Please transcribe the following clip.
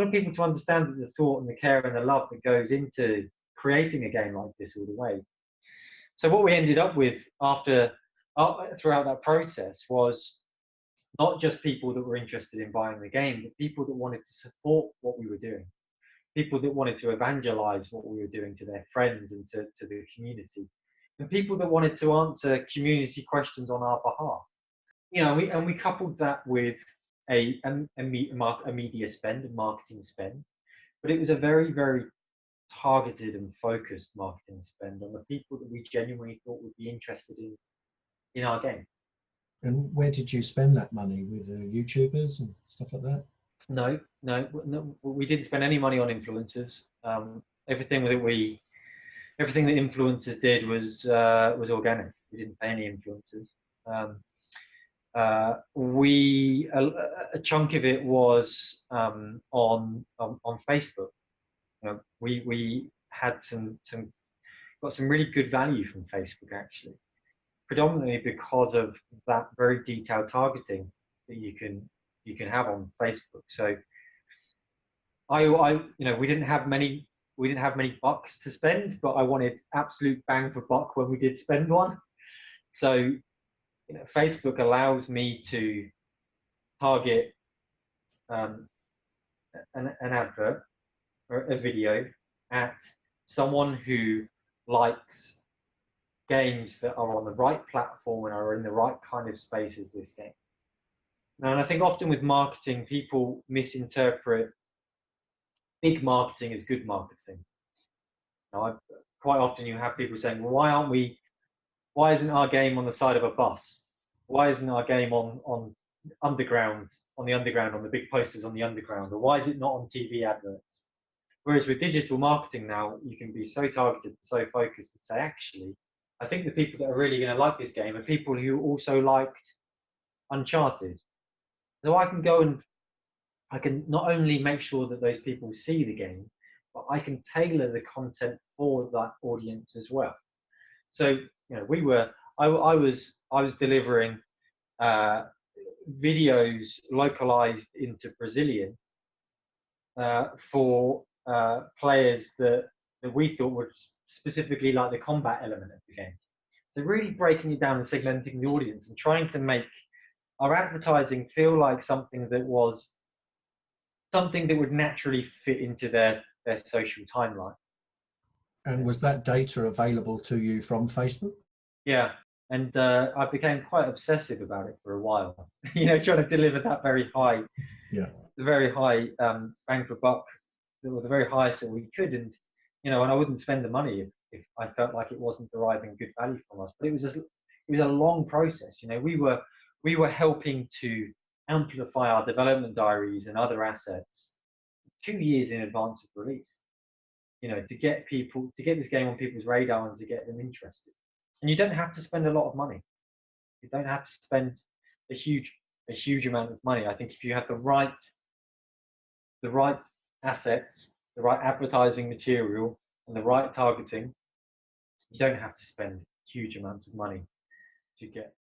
want people to understand the thought and the care and the love that goes into creating a game like this all the way. So what we ended up with throughout that process was not just people that were interested in buying the game, but people that wanted to support what we were doing, people that wanted to evangelize what we were doing to their friends and to the community, and people that wanted to answer community questions on our behalf. You know, we coupled that with a media spend and marketing spend, but it was a very, very targeted and focused marketing spend on the people that we genuinely thought would be interested in our game. And where did you spend that money? With YouTubers and stuff like that? No, we didn't spend any money on influencers. Everything that influencers did was organic. We didn't pay any influencers. A chunk of it was on Facebook. You know, we had got some really good value from Facebook, actually, predominantly because of that very detailed targeting that you can have on Facebook. So we didn't have many bucks to spend, but I wanted absolute bang for buck when we did spend one. So Facebook allows me to target an advert or a video at someone who likes games that are on the right platform and are in the right kind of space as this game. And I think often with marketing, people misinterpret big marketing as good marketing. Quite often you have people saying, well, why isn't our game on the side of a bus? Why isn't our game on the underground, on the big posters on the underground? Or why is it not on TV adverts? Whereas with digital marketing now, you can be so targeted, so focused, and say, actually, I think the people that are really going to like this game are people who also liked Uncharted. So I can go and I can not only make sure that those people see the game, but I can tailor the content for that audience as well. So I was delivering videos localized into Brazilian for players that we thought would specifically like the combat element of the game. So really breaking it down and segmenting the audience and trying to make our advertising feel like something that would naturally fit into their social timeline. And was that data available to you from Facebook? Yeah, and I became quite obsessive about it for a while. Trying to deliver that very high, the very high bang for buck, the very highest that we could, and and I wouldn't spend the money if I felt like it wasn't deriving good value from us. But it was a long process. We were helping to amplify our development diaries and other assets 2 years in advance of release. To get this game on people's radar and to get them interested. And you don't have to spend a lot of money. You don't have to spend a huge amount of money. I think if you have the right assets, the right advertising material, and the right targeting, you don't have to spend huge amounts of money to get